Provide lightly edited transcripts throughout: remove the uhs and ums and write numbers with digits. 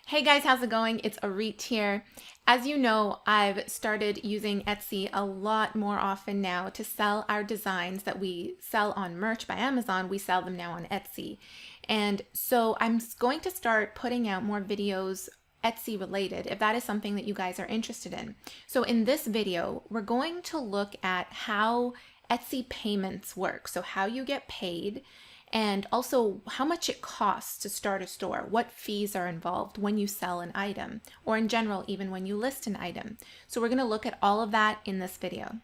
Hey guys, how's it going? It's Arit here. As you know, I've started using Etsy a lot more often now to sell our designs that we sell on Merch by Amazon. We sell them now on Etsy. And so I'm going to start putting out more videos Etsy related if that is something that you guys are interested in. So in this video, we're going to look at how Etsy payments work. So how you get paid, and also how much it costs to start a store, what fees are involved when you sell an item, or in general, even when you list an item. So we're going to look at all of that in this video.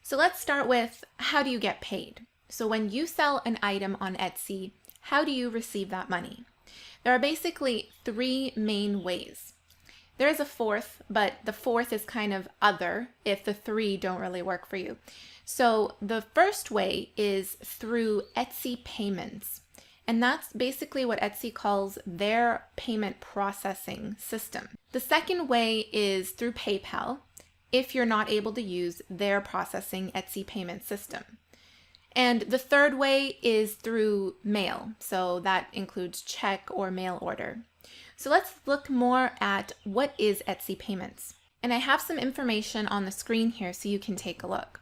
So let's start with, how do you get paid? So when you sell an item on Etsy, how do you receive that money? There are basically three main ways. There is a fourth, but the fourth is kind of other if the three don't really work for you. So the first way is through Etsy payments. And that's basically what Etsy calls their payment processing system. The second way is through PayPal, if you're not able to use their processing Etsy payment system. And the third way is through mail. So that includes check or mail order. So let's look more at what is Etsy payments. And I have some information on the screen here so you can take a look.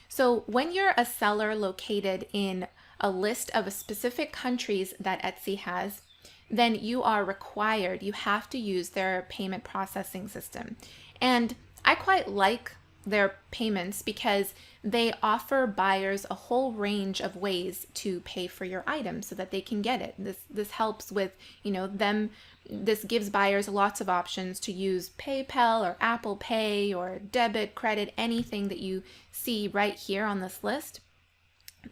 So when you're a seller located in a list of specific countries that Etsy has, then you are required, you have to use their payment processing system. And I quite like their payments because they offer buyers a whole range of ways to pay for your item so that they can get it. This helps with, this gives buyers lots of options to use PayPal or Apple Pay or debit, credit, anything that you see right here on this list.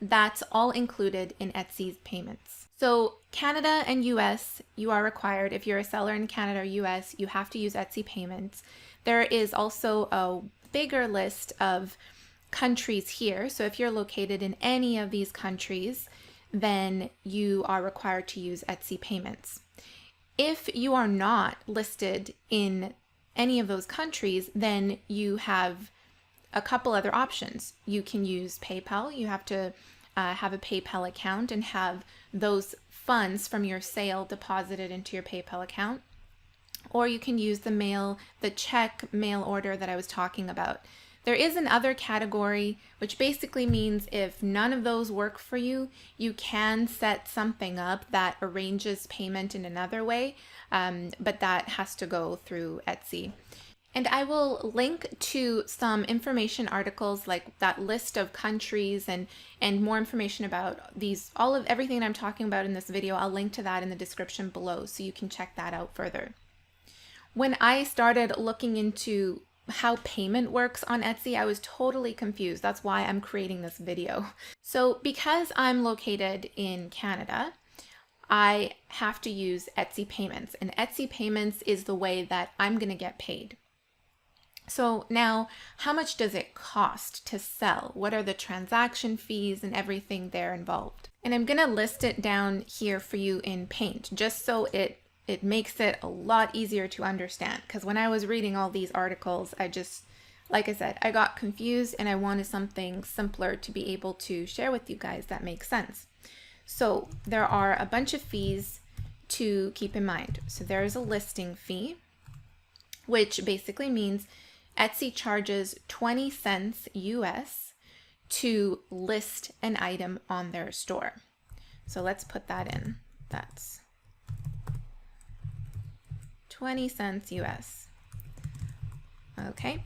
That's all included in Etsy's payments. So Canada and US, you are required. If you're a seller in Canada or US, you have to use Etsy payments. There is also a bigger list of countries here. So if you're located in any of these countries, then you are required to use Etsy payments. If you are not listed in any of those countries, then you have a couple other options. You can use PayPal. You have to have a PayPal account and have those funds from your sale deposited into your PayPal account. Or you can use the check mail order that I was talking about. There is another category, which basically means if none of those work for you, you can set something up that arranges payment in another way, but that has to go through Etsy. And I will link to some information articles like that list of countries and more information about everything that I'm talking about in this video. I'll link to that in the description below so you can check that out further. When I started looking into how payment works on Etsy, I was totally confused. That's why I'm creating this video. So because I'm located in Canada, I have to use Etsy payments, and Etsy payments is the way that I'm going to get paid. So now, how much does it cost to sell? What are the transaction fees and everything there involved? And I'm going to list it down here for you in Paint, just so it makes it a lot easier to understand, because when I was reading all these articles, like I said, I got confused and I wanted something simpler to be able to share with you guys that makes sense. So there are a bunch of fees to keep in mind. So there is a listing fee, which basically means Etsy charges 20 cents US to list an item on their store. So let's put that in. That's 20 cents US. Okay,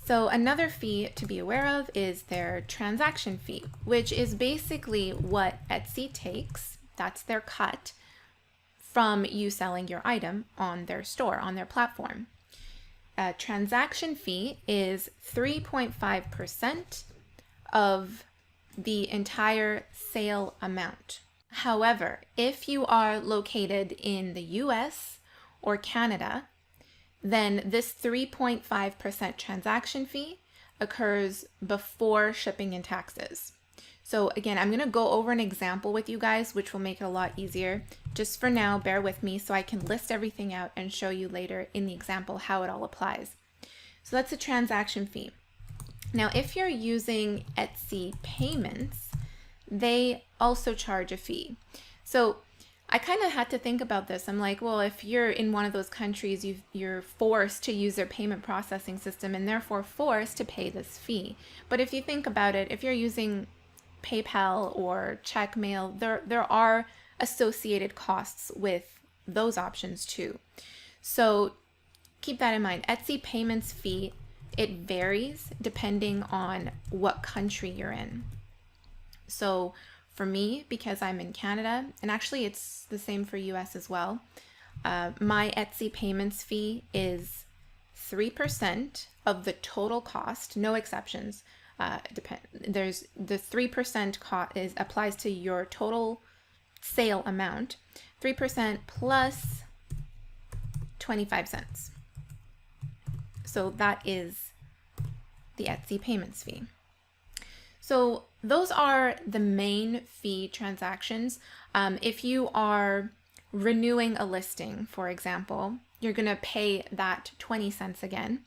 so another fee to be aware of is their transaction fee, which is basically what Etsy takes, that's their cut, from you selling your item on their store, on their platform. A transaction fee is 3.5% of the entire sale amount. However, if you are located in the US or Canada, then this 3.5% transaction fee occurs before shipping and taxes. So again, I'm going to go over an example with you guys, which will make it a lot easier. Just for now, bear with me so I can list everything out and show you later in the example how it all applies. So that's a transaction fee. Now, if you're using Etsy payments, they also charge a fee. So I kind of had to think about this. I'm like, well, if you're in one of those countries, you're forced to use their payment processing system and therefore forced to pay this fee. But if you think about it, if you're using PayPal or check mail, there are associated costs with those options too. So keep that in mind. Etsy payments fee, it varies depending on what country you're in. So for me, because I'm in Canada, and actually it's the same for US as well, my Etsy payments fee is 3% of the total cost, no exceptions. There's the 3% cost applies to your total sale amount, 3% plus 25 cents. So that is the Etsy payments fee. So those are the main fee transactions. If you are renewing a listing, for example, you're going to pay that 20 cents again.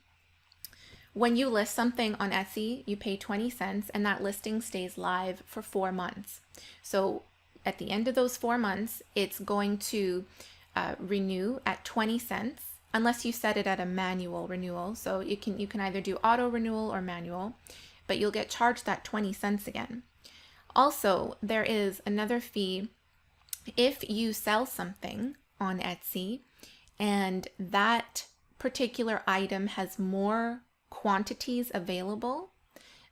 When you list something on Etsy, you pay 20 cents and that listing stays live for 4 months. So at the end of those 4 months, it's going to renew at 20 cents unless you set it at a manual renewal. So you can either do auto renewal or manual, but you'll get charged that 20 cents again. Also, there is another fee if you sell something on Etsy and that particular item has more quantities available,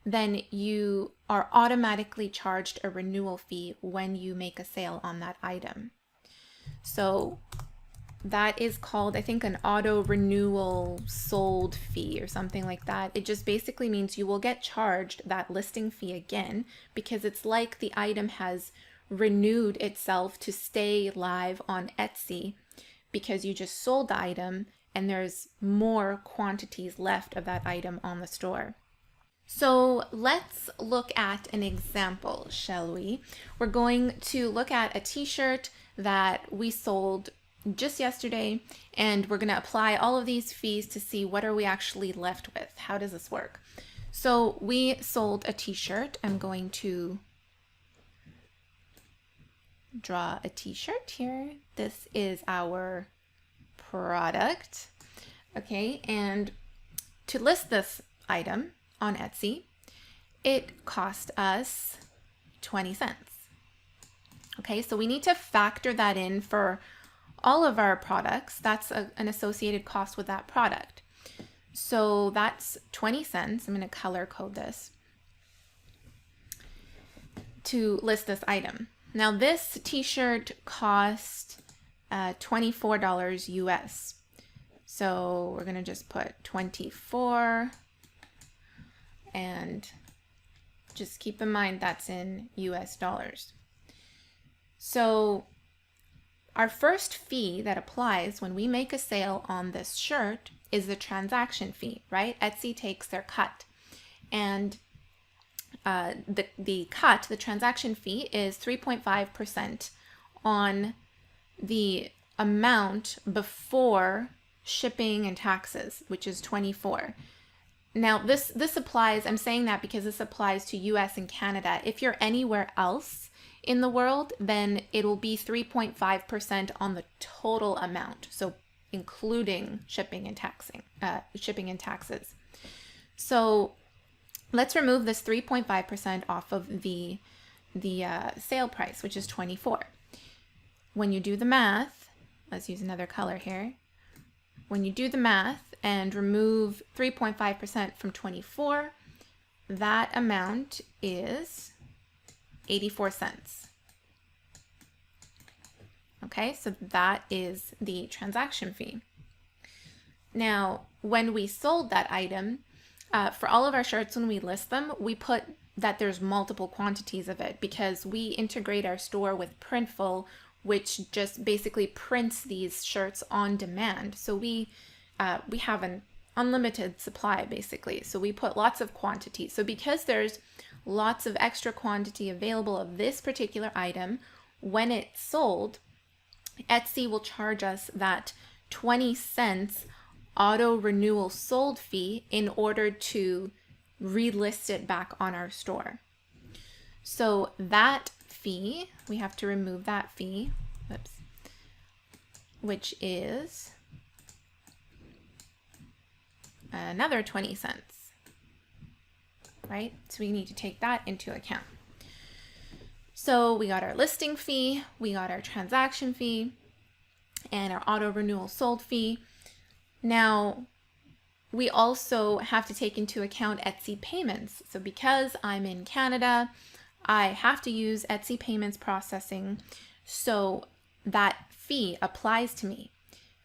then you are automatically charged a renewal fee when you make a sale on that item. So that is called, I think, an auto renewal sold fee or something like that. It just basically means you will get charged that listing fee again because it's like the item has renewed itself to stay live on Etsy because you just sold the item and there's more quantities left of that item on the store. So let's look at an example, shall we? We're going to look at a t-shirt that we sold just yesterday, and we're going to apply all of these fees to see what are we actually left with. How does this work? So we sold a t-shirt. I'm going to draw a t-shirt here. This is our product. Okay, and to list this item on Etsy, it cost us 20 cents. Okay, so we need to factor that in for all of our products. That's an associated cost with that product. So that's 20 cents. I'm going to color code this to list this item. Now this t-shirt cost $24 US. So we're going to just put 24 and just keep in mind that's in US dollars. So our first fee that applies when we make a sale on this shirt is the transaction fee, right? Etsy takes their cut. And the transaction fee is 3.5% on the amount before shipping and taxes, which is 24. Now this applies, I'm saying that because this applies to US and Canada. If you're anywhere else in the world, then it'll be 3.5% on the total amount, so including shipping and taxes. So let's remove this 3.5% off of the sale price, which is 24. When you do the math, let's use another color here. When you do the math and remove 3.5% from 24, that amount is 84 cents. Okay, so that is the transaction fee. Now, when we sold that item, for all of our shirts, when we list them, we put that there's multiple quantities of it because we integrate our store with Printful, which just basically prints these shirts on demand. So we have an unlimited supply basically. So we put lots of quantities. So because there's lots of extra quantity available of this particular item, when it's sold, Etsy will charge us that 20 cents auto renewal sold fee in order to relist it back on our store. So that fee, we have to remove that fee, whoops, which is another 20 cents, right? So we need to take that into account. So we got our listing fee, we got our transaction fee, and our auto renewal sold fee. Now, we also have to take into account Etsy payments. So because I'm in Canada, I have to use Etsy payments processing. So that fee applies to me.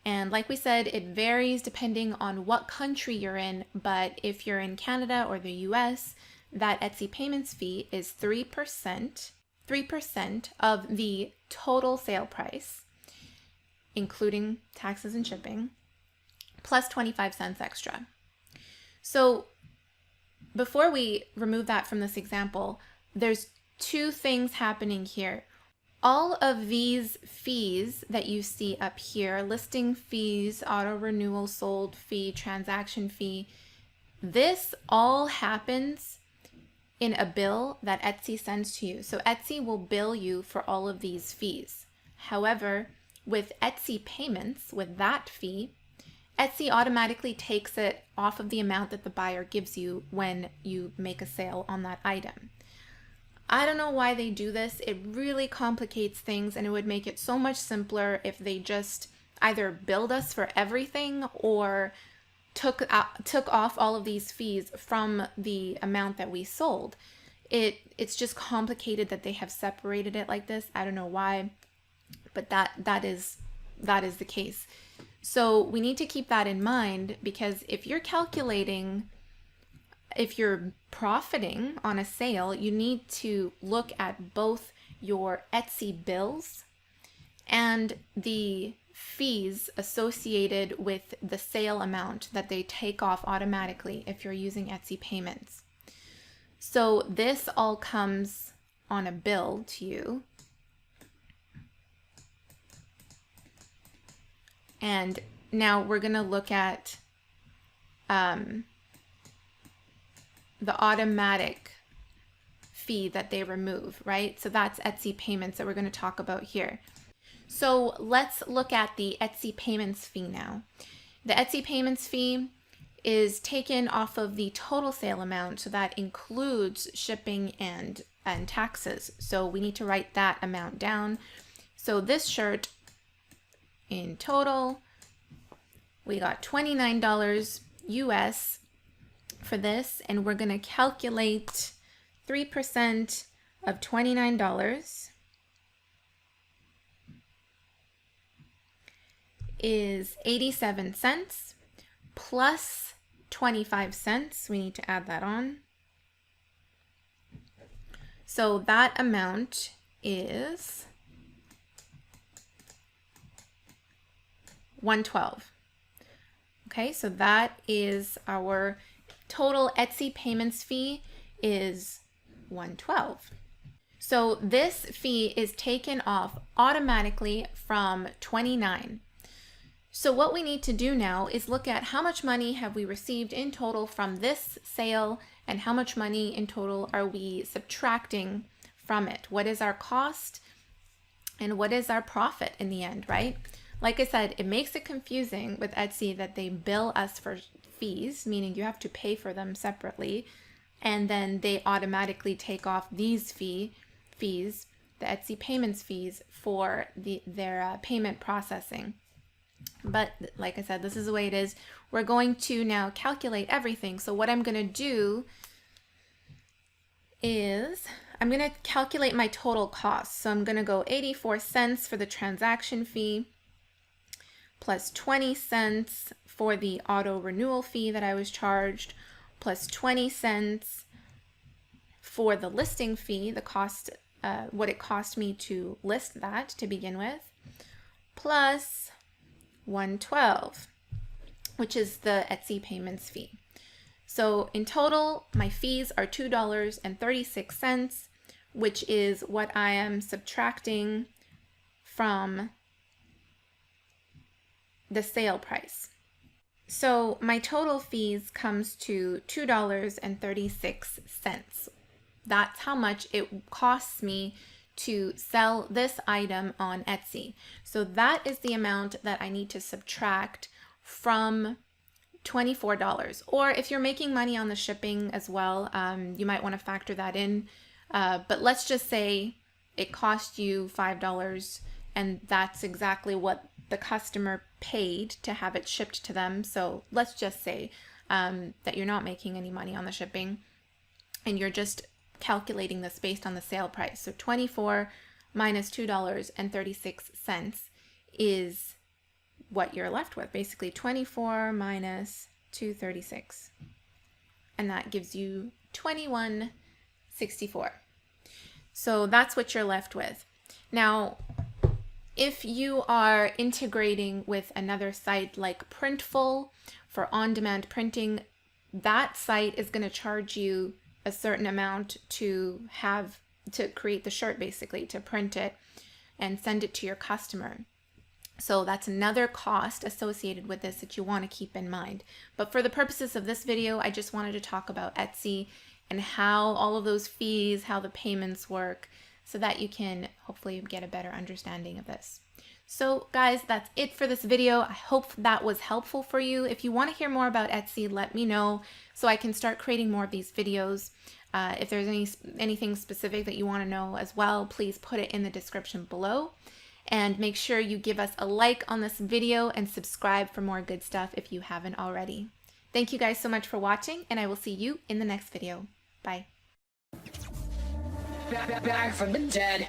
And like we said, it varies depending on what country you're in. But if you're in Canada or the US, that Etsy payments fee is 3% of the total sale price, including taxes and shipping, plus 25 cents extra. So before we remove that from this example, there's two things happening here. All of these fees that you see up here, listing fees, auto renewal sold fee, transaction fee, this all happens in a bill that Etsy sends to you. So Etsy will bill you for all of these fees. However, with Etsy payments, with that fee, Etsy automatically takes it off of the amount that the buyer gives you when you make a sale on that item. I don't know why they do this. It really complicates things, and it would make it so much simpler if they just either billed us for everything or took off all of these fees from the amount that we sold. It's just complicated that they have separated it like this. I don't know why, but that is the case. So we need to keep that in mind, because if you're profiting on a sale, you need to look at both your Etsy bills and the fees associated with the sale amount that they take off automatically if you're using Etsy payments. So this all comes on a bill to you. And now we're going to look at the automatic fee that they remove, right? So that's Etsy payments that we're going to talk about here. So let's look at the Etsy payments fee now. The Etsy payments fee is taken off of the total sale amount, so that includes shipping and taxes. So we need to write that amount down. So this shirt, in total, we got $29 US for this, and we're going to calculate 3% of $29 is 87 cents plus 25 cents. We need to add that on. So that amount is $112. Okay, so that is our total Etsy payments fee is $112. So this fee is taken off automatically from $29. So what we need to do now is look at how much money have we received in total from this sale, and how much money in total are we subtracting from it. What is our cost and what is our profit in the end, right? Like I said, it makes it confusing with Etsy that they bill us for fees, meaning you have to pay for them separately, and then they automatically take off these fees, the Etsy payments fees, for their payment processing. But like I said, this is the way it is. We're going to now calculate everything. So what I'm going to do is I'm going to calculate my total cost. So I'm going to go 84 cents for the transaction fee, plus 20 cents for the auto renewal fee that I was charged, plus 20 cents for the listing fee, the cost, what it cost me to list that to begin with, plus $112, which is the Etsy payments fee. So in total, my fees are $2.36, which is what I am subtracting from the sale price. So my total fees comes to $2.36. That's how much it costs me to sell this item on Etsy. So that is the amount that I need to subtract from $24. Or if you're making money on the shipping as well, you might want to factor that in. But let's just say it cost you $5 and that's exactly what the customer paid to have it shipped to them. So let's just say that you're not making any money on the shipping and you're just calculating this based on the sale price. So 24 minus $2.36 is what you're left with. Basically 24 minus 236. And that gives you 21.64. So that's what you're left with. Now, if you are integrating with another site like Printful for on-demand printing, that site is going to charge you a certain amount to create the shirt, basically, to print it and send it to your customer. So that's another cost associated with this that you want to keep in mind. But for the purposes of this video, I just wanted to talk about Etsy and how all of those fees, how the payments work, so that you can hopefully get a better understanding of this. So guys, that's it for this video. I hope that was helpful for you. If you want to hear more about Etsy, let me know so I can start creating more of these videos. If there's anything specific that you want to know as well, please put it in the description below. And make sure you give us a like on this video and subscribe for more good stuff if you haven't already. Thank you guys so much for watching, and I will see you in the next video. Bye. Back from the dead.